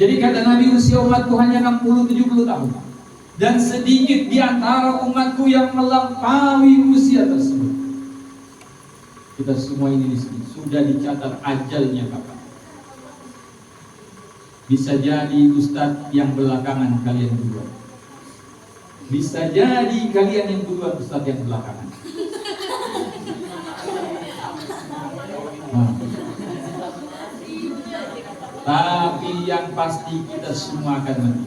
Jadi kata Nabi, usia umatku hanya 60-70 tahun. Dan sedikit di antara umatku yang melampaui usia tersebut. Kita semua ini di sini sudah dicatat ajalnya kapan. Bisa jadi Ustadz yang belakangan kalian duluan. Bisa jadi kalian yang duluan, Ustadz yang belakangan. Nah. Tapi yang pasti kita semua akan mati.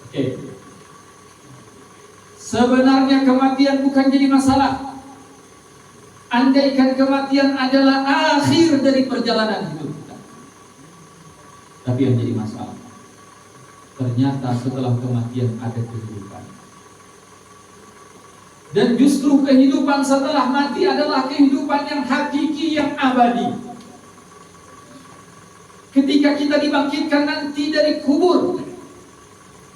Oke. Sebenarnya kematian bukan jadi masalah. Andaikan kematian adalah akhir dari perjalanan hidup kita. Tapi yang jadi masalah, ternyata setelah kematian ada kehidupan. Dan justru kehidupan setelah mati adalah kehidupan yang hakiki, yang abadi. Ketika kita dibangkitkan nanti dari kubur,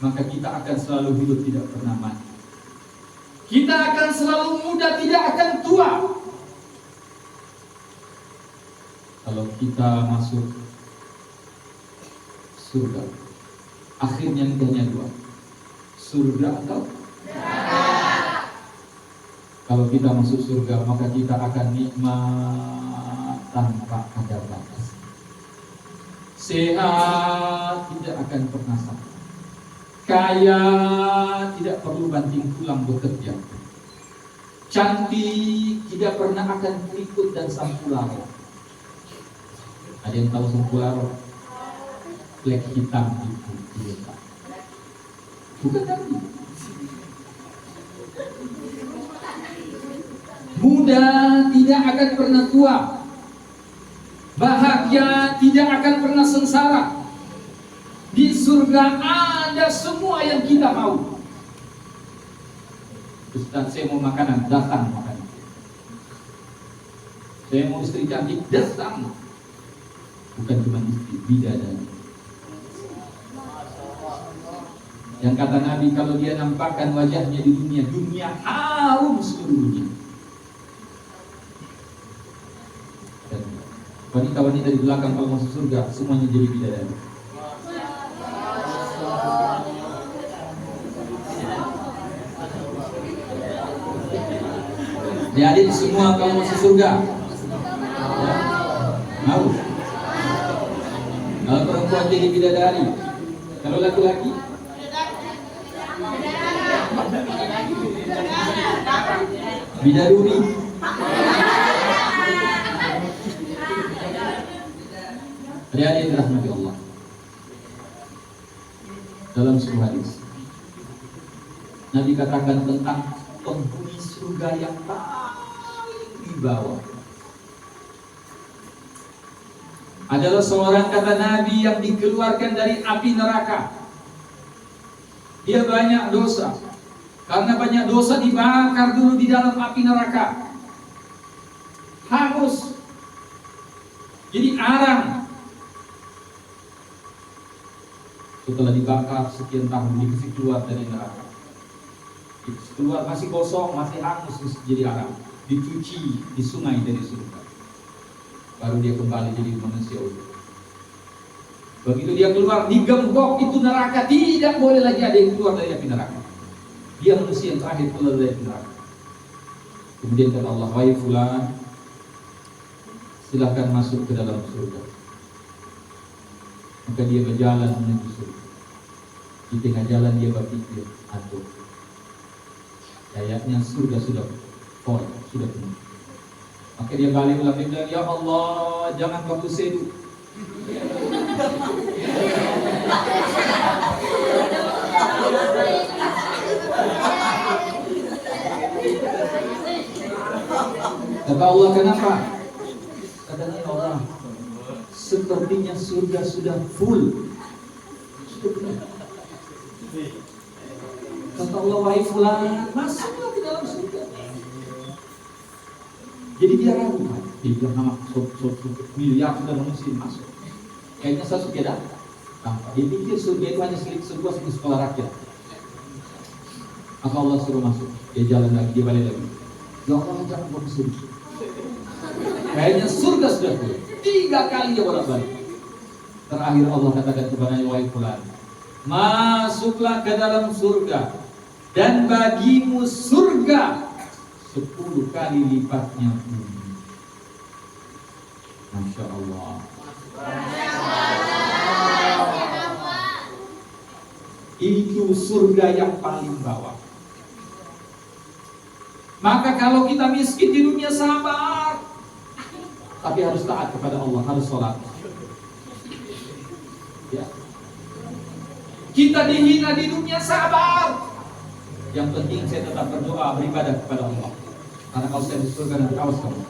maka kita akan selalu hidup, tidak pernah mati. Kita akan selalu muda, tidak akan tua. Kalau kita masuk surga, akhirnya hanya dua, surga atau neraka. Kalau kita masuk surga, maka kita akan nikmat tanpa ada batas. Sehat, tidak akan pernah sakit. Kaya, tidak perlu banting tulang bekerja. Cantik, tidak pernah akan keriput dan sampularo. Ada yang tahu sampularo? Flek hitam itu diletak. Bukan tadi. Muda, tidak akan pernah tua. Bahagia, tidak akan pernah sengsara. Di surga ada semua yang kita mau. Ustaz, saya mau makanan, datang makanan. Saya mau istri cantik, datang. Bukan cuma istri, bidadari. Yang kata Nabi, kalau dia nampakkan wajahnya di dunia, dunia harum seluruhnya. Dan wanita-wanita di belakang kalau masuk surga, semuanya jadi bidadari. Jadi semua kalau masuk surga, ya, mau. Kalau perempuan jadi bidadari, kalau laki-laki bidaduri. Adik-adik dirahmati Allah. Dalam sebuah hadis, Nabi katakan tentang penghuni surga yang paling di bawah adalah seorang, kata Nabi, yang dikeluarkan dari api neraka. Dia banyak dosa. Karena banyak dosa dibakar dulu di dalam api neraka. Hangus. Jadi arang. Setelah dibakar sekian tahun, dikasih keluar dari neraka. Keluar masih kosong, masih hangus, jadi arang. Dicuci di sungai dari surga. Baru dia kembali jadi manusia utuh. Begitu dia keluar, digembok itu neraka, tidak boleh lagi ada yang keluar dari api neraka. Dia manusia yang terakhir keluar dari api neraka. Kemudian kata Allah, wahai fulan, silahkan masuk ke dalam surga. Maka dia berjalan menuju surga. Di tengah jalan dia berpikir, aduh, kayaknya surga sudah full, sudah penuh. Maka dia balik ulang, dia bilang, ya Allah, jangan waktu sedu. Kata Allah, kenapa? Katanya Allah, sepertinya surga sudah full. Kata Allah, wahai fulan, masuklah ke dalam surga. Jadi dia ragu, dia bilang, nama miliar sudah manusia masuk. Kayaknya saya suka datang. Dia pikir surga itu hanya sebuah sekolah rakyat. Apa Allah suruh masuk? Dia jalan lagi, dia balik lagi. Ya Allah, jangan buat surga. Kayaknya surga sudah full. 3 kali dia bolak-balik. Terakhir Allah katakan kepada wahai fulan, masuklah ke dalam surga dan bagimu surga 10 kali lipatnya bumi. Masya Allah. Itu surga yang paling bawah. Maka kalau kita miskin di dunia sabar, tapi harus taat kepada Allah, harus sholat. Ya. Kita dihina di dunia sabar. Yang penting saya tetap berdoa, beribadah kepada Allah. Karena kalau saya di surga nanti awas kamu.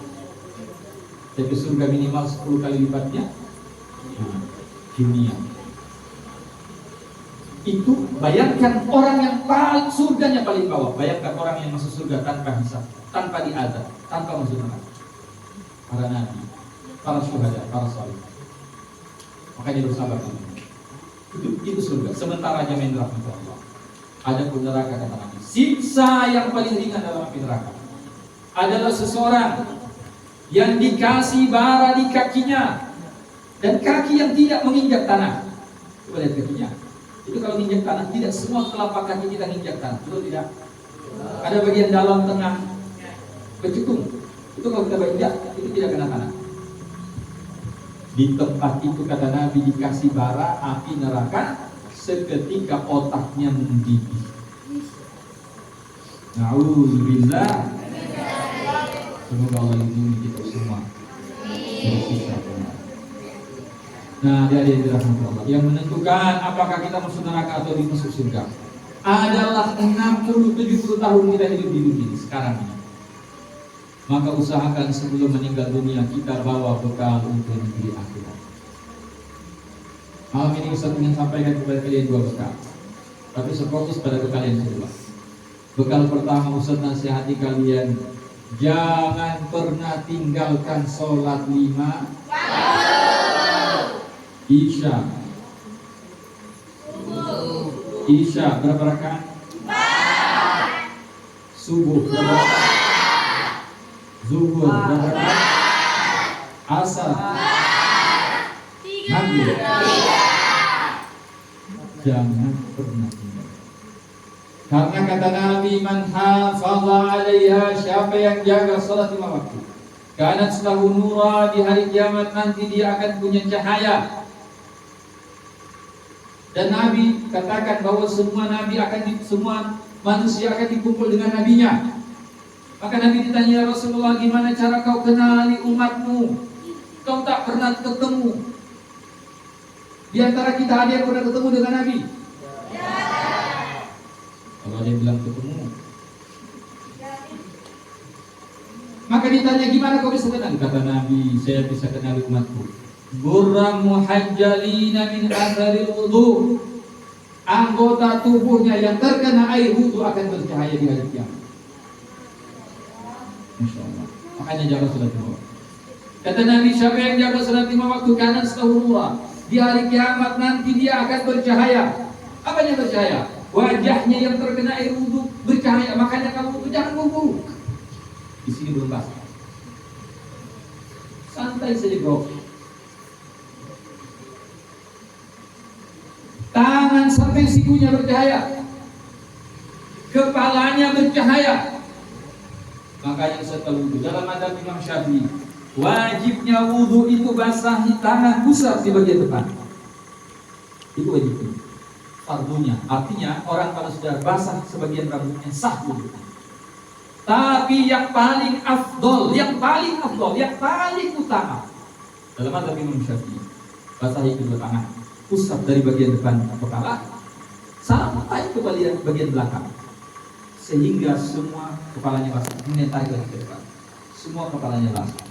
Saya ke surga minimal 10 kali lipatnya dunia. Itu bayangkan orang yang paling surganya paling bawah. Bayangkan orang yang masuk surga tanpa hisab, tanpa diazab, tanpa masuk neraka. Para nabi, para syuhada, para salih. Makanya bersabar teman-teman. Itu surga. Sementara jamin rahmat Allah. Ada pun neraka kata Nabi. Siksa yang paling ringan dalam api neraka adalah seseorang yang dikasih bara di kakinya dan kaki yang tidak menginjak tanah. Coba lihat kakinya. Itu kalau menginjak tanah, tidak semua telapak kaki kita menginjak tanah, betul tidak? Ada bagian dalam tengah bercekung. Itu kalau kita injak, itu tidak kena tanah. Di tempat itu kata Nabi dikasih bara api neraka, seketika otaknya mendidih. Na'udzubillah. Semoga Allah lindungi kita semua dari siksa neraka. Nah, dari dirahmati Allah, yang menentukan apakah kita masuk neraka atau masuk surga adalah 60-70 tahun kita hidup di dunia ini sekarang ini. Maka usahakan sebelum meninggal dunia kita bawa bekal untuk negeri akhirat. Malam ini Ustaz ingin sampaikan kepada kalian 2 bekal, tapi fokus pada bekal yang kedua. Bekal pertama, Ustaz nasihati kalian, jangan pernah tinggalkan sholat 5 Isya berapa rakaat? 4. Subuh berapa rakaat? Zuhur berapa rakaat? Asar 4. Maghrib 3. Jangan pernah tinggal. Karena kata Nabi, man hafadha 'alaiha, siapa yang jaga salat 5 waktu, kanat lahu nura, di hari kiamat nanti dia akan punya cahaya. Dan Nabi katakan bahwa semua nabi semua manusia akan dikumpul dengan nabinya. Maka Nabi ditanya, ya Rasulullah, gimana cara kau kenali umatmu? Kau tak pernah ketemu. Di antara kita ada yang pernah ketemu dengan Nabi? Ya. Kalau ada yang bilang ketemu, maka ditanya, gimana kau bisa kenal? Kata Nabi, saya bisa kenali umatku. Burram muhajjalina min atharil wudu. Anggota tubuhnya yang terkena air wudu akan bercahaya di hari kiamat. Masya Allah. Makanya jaga salat 5 waktu. Kata Nabi, siapa yang jaga salat 5 waktu kanan setahun, di hari kiamat nanti dia akan bercahaya. Apanya bercahaya? Wajahnya yang terkena air wudu bercahaya. Makanya kamu jangan wudu. Di sini belum basah. Santai saja bro. Tangan sampai sikunya bercahaya, kepalanya bercahaya. Makanya setelah wudhu, dalam adab Imam Syafi'i, wajibnya wudhu itu basahi tangan pusat di bagian depan. Itu wajibnya, fardunya. Artinya orang kalau sudah basah sebagian rambutnya sah wudhu. Tapi yang paling afdol, yang paling utama dalam adab Imam Syafi'i, basahi kedua tangan, pusat dari bagian depan kepala sampai ke bagian belakang, sehingga semua kepalanya basah, menyentai ke depan, semua kepalanya basah.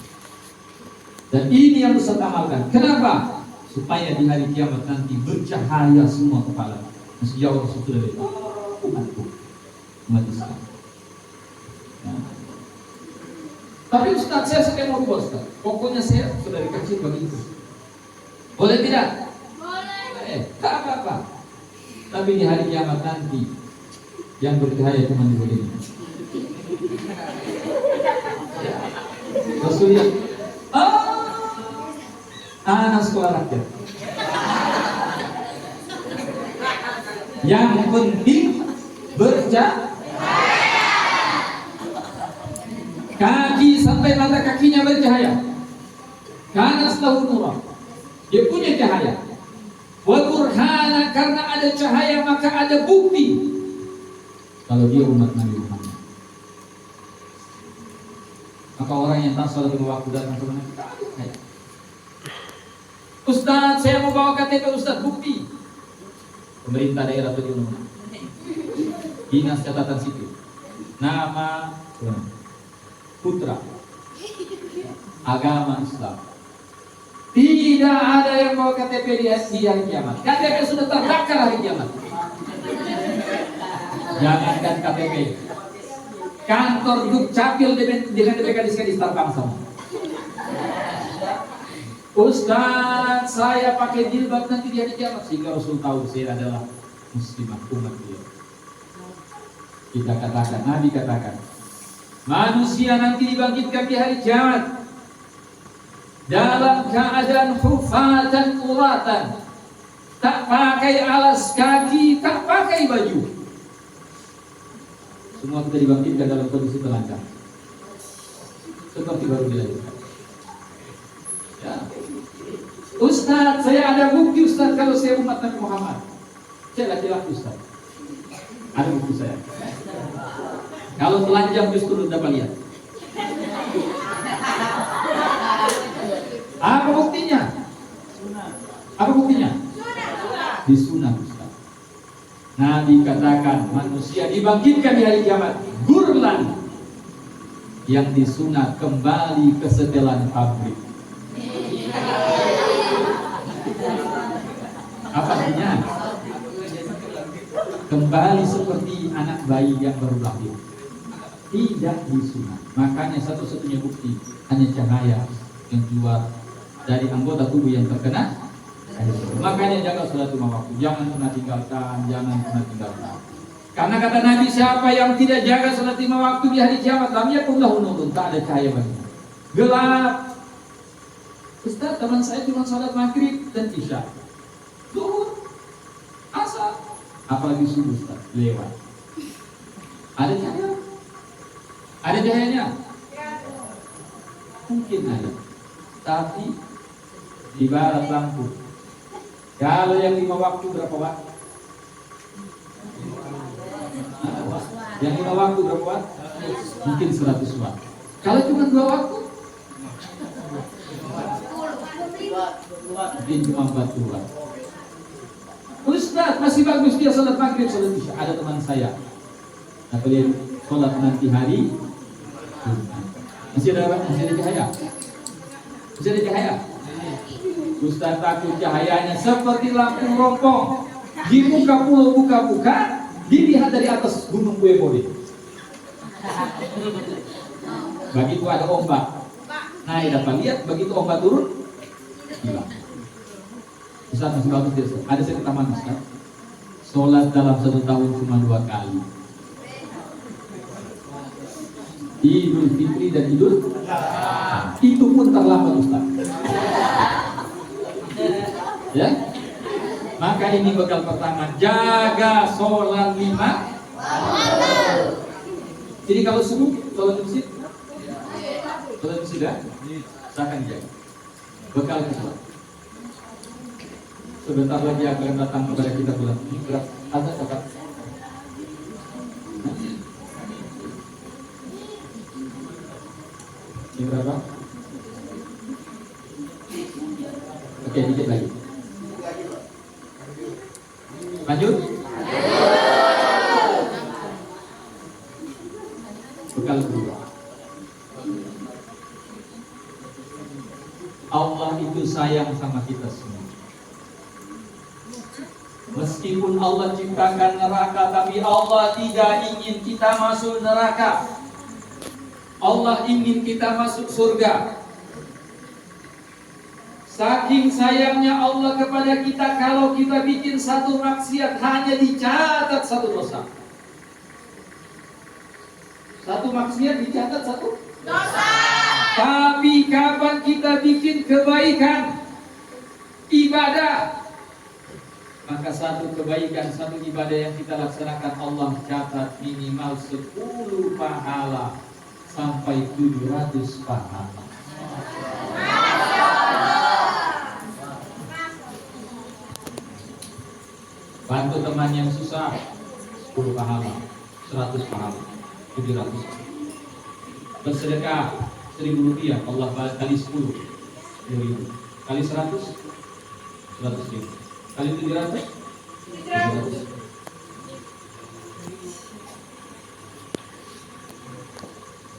Dan ini yang Ustaz amalkan. Kenapa? Supaya di hari kiamat nanti bercahaya semua kepala. Masih jauh sudah dari umat Islam. Nah. Tapi Ustaz, saya sekian mau ubah Ustaz. Pokoknya saya sudah dari kecil begitu. Boleh tidak? Tak apa-apa. Tapi di hari kiamat nanti yang bercahaya cuma di bagian ini. Rasulullah, anak sekolah rakyat. Yang penting bercahaya. Kaki sampai mata kakinya bercahaya. Karena setahu nurah, dia punya cahaya. Wa burhana, karena ada cahaya maka ada bukti kalau dia umat Nabi Muhammad. Maka orang yang tak salat 5 waktu datang ke mana kita ada. Ustaz, saya mau bawa KTP Ustaz, bukti. Pemerintah daerah atau di mana? Dinas catatan sipil. Nama, putra, agama Islam. Tidak ada yang bawa KTP di hari kiamat. KTP sudah terdaftar hari kiamat. Jangankan KTP, kantor Dukcapil dengan DPKDIS di Starbank sama. Ustaz, saya pakai jilbab nanti di hari kiamat, sehingga Rasul tahu saya adalah muslimah umat beliau. Kita katakan, Nabi katakan, manusia nanti dibangkitkan di hari kiamat dalam keadaan hufatan uratan, tak pakai alas kaki, tak pakai baju. Semua kita dibangkitkan dalam kondisi telanjang, seperti baru dilahirkan. Ya. Ustaz, saya ada bukti Ustaz kalau saya umat Nabi Muhammad. Saya laki-laki Ustaz, ada bukti saya. Kalau telanjang justru dapat lihat. Apa buktinya? Apa buktinya? Di sunnah Ustaz. Nabi katakan manusia dibangkitkan di hari kiamat gurlan, yang disunat kembali ke setelan pabrik. Apa artinya? Kembali seperti anak bayi yang baru lahir. Tidak disunat. Makanya satu-satunya bukti hanya cahaya yang keluar dari anggota tubuh yang terkena. Makanya jaga sholat 5 waktu, jangan pernah tinggalkan, jangan pernah tinggalkan. Karena kata Nabi, siapa yang tidak jaga sholat 5 waktu di hari kiamat, lam yakunlahu nurun, tak ada cahaya baginya. Gelap. Ustaz, teman saya cuma sholat maghrib dan isya, zuhur, asar, apalagi subuh Ustaz, lewat. Ada cahaya? Ada cahayanya? Mungkin ada, tapi ibarat lampu. Kalau yang 5 waktu berapa watt? Yang 5 waktu berapa watt? Mungkin 100 watt. Kalau cuma 2 waktu, mungkin cuma 40 watt. Ustaz, masih bagus dia sholat maghrib, sholat isya. Ada teman saya, apa dia sholat nanti hari, masih ada cahaya? Masih ada cahaya? Ustaz takut cahayanya seperti lampu rompong di muka pulau buka-buka, dilihat dari atas gunung Kuebole. Begitu ada ombak, naik dapat lihat, begitu ombak turun, hilang. Ustaz masih bagus dia. Ada saya taman Ustaz, sholat dalam 1 tahun cuma 2 kali. Idul Fitri dan Idul, itu pun terlambat Ustaz. Ya, maka ini bekal pertama, jaga sholat 5 waktu. Jadi kalau subuh, sholat masjid, ya, saya akan jaga. Bekal kedua, sebentar lagi akan datang kepada kita bulan Hijrah. Ada cakap. Ini berapa? Oke, dikit lagi. Lanjut. Bekal kedua, Allah itu sayang sama kita semua. Meskipun Allah ciptakan neraka, tapi Allah tidak ingin kita masuk neraka. Allah ingin kita masuk surga. Saking sayangnya Allah kepada kita, kalau kita bikin satu maksiat hanya dicatat 1 dosa. Satu maksiat dicatat 1 dosa. Tapi kapan kita bikin kebaikan, ibadah, maka satu kebaikan, satu ibadah yang kita laksanakan, Allah catat minimal 10 pahala sampai 700 pahala. Bantu teman yang susah 10 pahala, 100 pahala, 700. Bersedekah 1.000 rupiah, Allah kali 10, 10.000. Kali 100, 100.000. Kali 700, 700.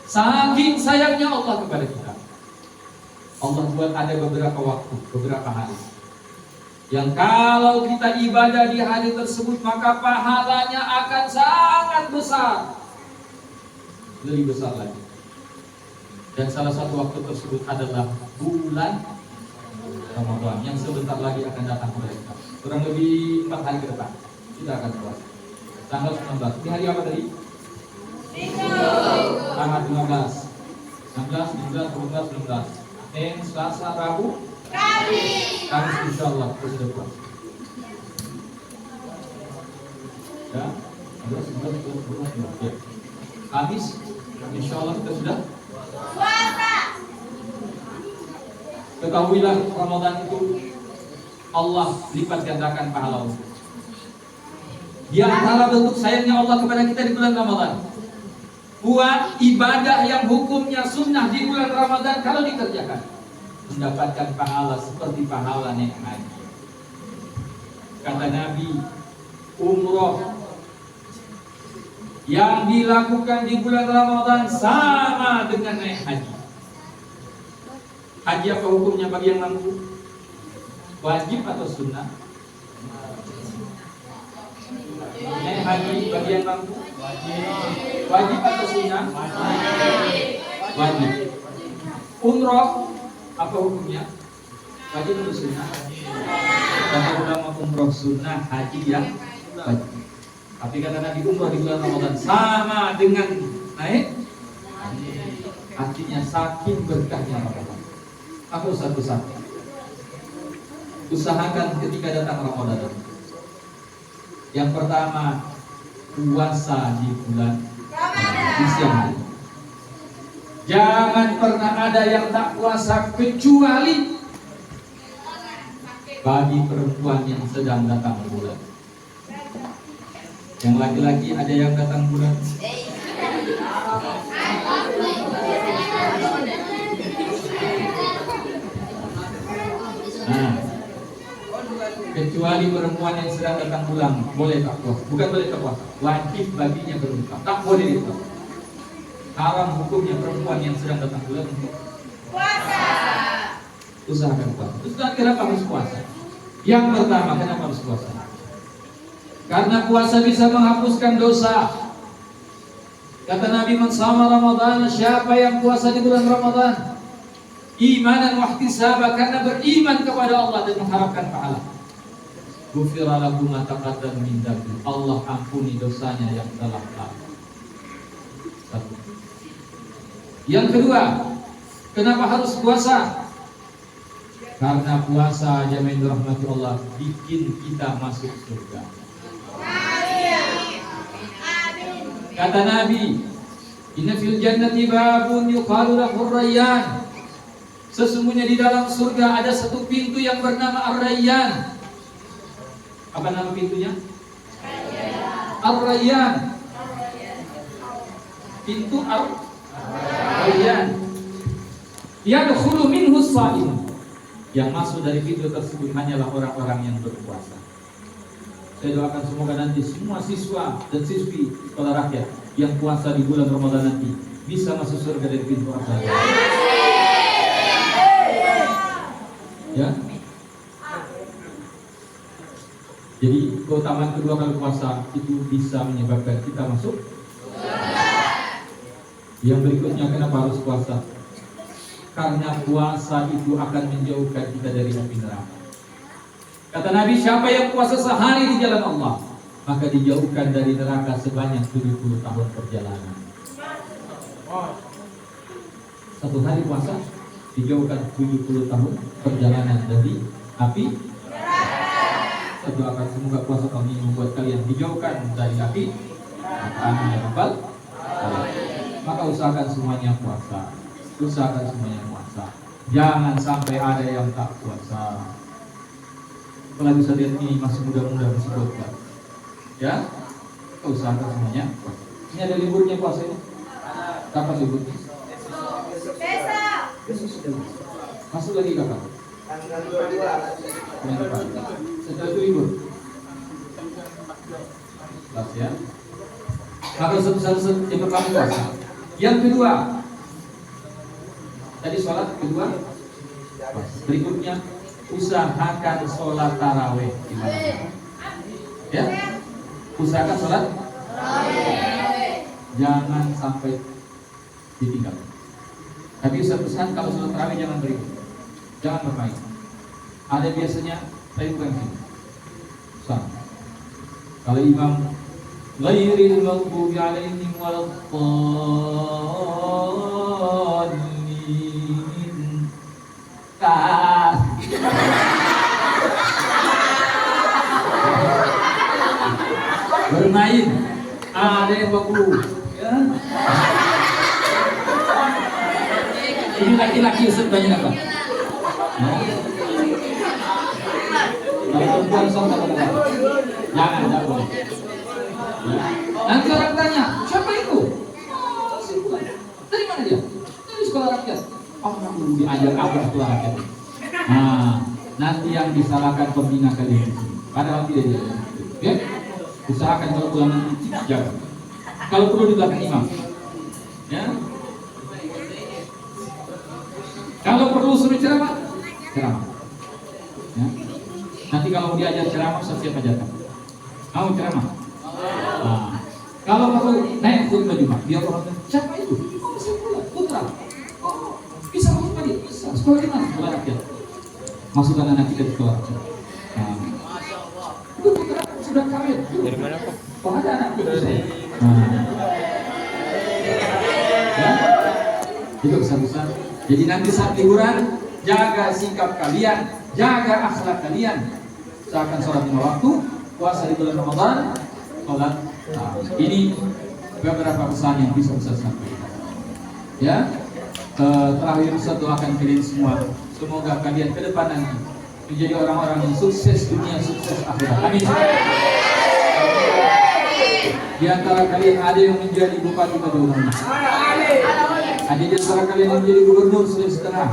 Saking sayangnya Allah kepada kita, Allah buat ada beberapa waktu, beberapa hari yang kalau kita ibadah di hari tersebut maka pahalanya akan sangat besar, lebih besar lagi. Dan salah satu waktu tersebut adalah bulan Ramadan yang sebentar lagi akan datang kepada kita. Kurang lebih 4 hari ke depan kita akan puasa. Tanggal 19. Ini hari apa tadi? Tanggal 15, 16, 17, 18, 19. Selasa, Rabu, Kamis insyaallah kita sudah puasa. Ya, 16, 17, 18, 19. Ya. Kamis insyaallah kita sudah puasa. Ketahuilah Ramadan itu Allah lipat gandakan pahala. Di antara bentuk sayangnya Allah kepada kita di bulan Ramadan, buat ibadah yang hukumnya sunnah di bulan Ramadan kalau dikerjakan mendapatkan pahala seperti pahala naik haji. Kata Nabi, umroh yang dilakukan di bulan Ramadan sama dengan naik haji. Haji apa hukumnya bagi yang mampu? Wajib atau sunnah? Naik haji bagi yang mampu? Wajib atau sunnah? Wajib. Umroh apa hukumnya? Wajib atau sunnah? Kata ulama umroh sunnah, haji yang wajib. Tapi kata Nabi umroh di bulan Ramadan sama dengan naik haji. Artinya saking berkahnya Ramadan. Apa Ustaz? Usahakan ketika datang Ramadan. Yang pertama, puasa di bulan di siang hari. Jangan pernah ada yang tak puasa kecuali bagi perempuan yang sedang datang bulan. Yang laki-laki ada yang datang bulan. Nah, kecuali perempuan yang sedang datang bulan boleh tak puasa, bukan boleh tak puasa, wajib baginya berbuka, tak boleh dipuasa. Haram hukumnya perempuan yang sedang datang bulan untuk puasa. Usahakan puasa. Ustaz, kenapa harus puasa? Yang pertama, kenapa harus puasa? Karena puasa bisa menghapuskan dosa. Kata Nabi, man shama Ramadan, siapa yang puasa di bulan Ramadan imanan wa ihtisaba, karena beriman kepada Allah dan mengharapkan pahala, ghufira lahu ma taqaddama min dzambi, Allah ampuni dosanya yang telah lalu. Satu. Yang kedua, kenapa harus puasa? Karena puasa jamaah dirahmati Allah bikin kita masuk surga. Kata Nabi, inna fil jannati babun yuqalu lahu ar-rayyan. Sesungguhnya di dalam surga ada satu pintu yang bernama Ar-Rayyan. Apa nama pintunya? Ar-Rayyan. Pintu Ar-Rayyan. Yadkhulu minhu as-sha'im. Yang masuk dari pintu tersebut hanyalah orang-orang yang berpuasa. Saya doakan semoga nanti semua siswa dan siswi sekolah rakyat yang puasa di bulan Ramadan nanti bisa masuk surga dari pintu Ar-Rayyan. Ya. Jadi keutamaan kedua kali puasa itu bisa menyebabkan kita masuk. Yang berikutnya, kenapa harus puasa? Karena puasa itu akan menjauhkan kita dari api neraka. Kata Nabi, siapa yang puasa sehari di jalan Allah, maka dijauhkan dari neraka sebanyak 70 tahun perjalanan. Satu hari puasa dijauhkan 70 tahun perjalanan dari api. Saya doakan semoga puasa tahun ini membuat kalian dijauhkan dari api. Amin ya rabbal alamin. Maka usahakan semuanya puasa. Usahakan semuanya puasa. Jangan sampai ada yang tak puasa. Apalagi bisa lihat ini masih muda-muda, masih bocah. Ya, usahakan semuanya puasa. Ini ada liburnya puasa ini? Kapan liburnya? Besok sudah masuk lagi kapan? Tanggal 22. Setelah itu libur. Pas ya. Maka satu yang pertama puasa. Yang kedua, tadi sholat kedua. Berikutnya usahakan sholat taraweh di mana? Ya, usahakan sholat taraweh. Jangan sampai ditinggal. Tapi Ustaz kalau sholat tarawih jangan berikut, jangan bermain. Ada biasanya, saya bukan sini. Kalau imam ghairil maghdubi alaihim waladdallin, bermain, ada yang 20 ya. Ini laki-laki sebanyak apa? Kalau perempuan sama jangan boleh. Nanti orang tanya, siapa itu? Dari mana dia? Dari sekolah rakyat. Oh, dulu diajar apa sekolah rakyat? Nah, nanti yang disalahkan pembina kalian di sini. Padahal tidak dia. Ya? Usahakan kalau pulang nanti jaga. Kalau perlu di belakang imam. Ya. Kalau perlu suruh ceramah, ceramah. Ya. Nanti kalau diajar ceramah, siap ajarkan. Mau ceramah? Nah, kalau perlu naik khutbah Jumat, dia orang siapa itu? Oh, saya putra. Oh, bisa khutbah dia? Bisa. Sekolah di mana? Sekolah rakyat. Masukkan anak kita di sekolah rakyat. Nah, itu putra sudah kawin. Dari mana kok? Oh, ada anak kita. Ya, itu besar-besar. Jadi nanti saat liburan, jaga sikap kalian, jaga akhlak kalian. Usahakan sholat 5 waktu, puasa di bulan Ramadan, sholat. Nah, ini beberapa pesan yang bisa Ustaz sampaikan. Ya, terakhir Ustaz doakan kalian semua, semoga kalian ke depan nanti menjadi orang-orang yang sukses dunia, sukses akhirat. Amin. Di antara kalian ada yang menjadi bupati Banyuwangi. Ada di antara kalian yang menjadi gubernur Sulawesi Tengah.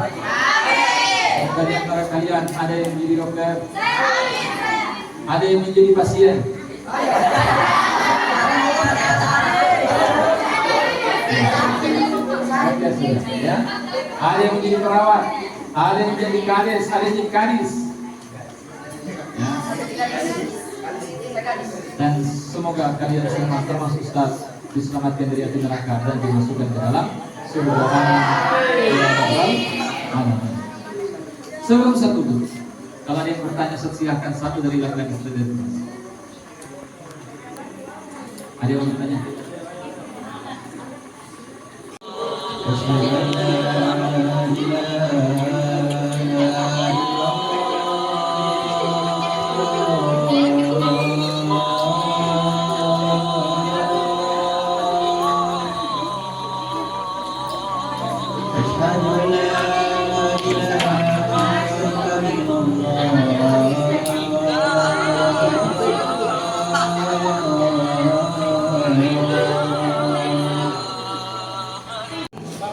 Ada di antara kalian ada yang menjadi dokter. Ada yang menjadi pasien. Ya. Ada yang menjadi perawat. Ada yang menjadi kades. Ada yang menjadi kadis. Ya. Dan semoga kalian semua termasuk Ustaz diselamatkan dari api neraka dan dimasukkan ke dalam surga. Amin. Sebelum satu dulu, kalau ada yang bertanya silahkan satu dari laki-laki sudah. Ada yang bertanya?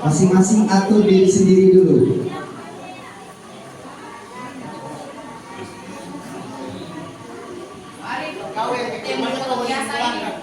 Masing-masing atur diri sendiri dulu. Kau yang biasa ini.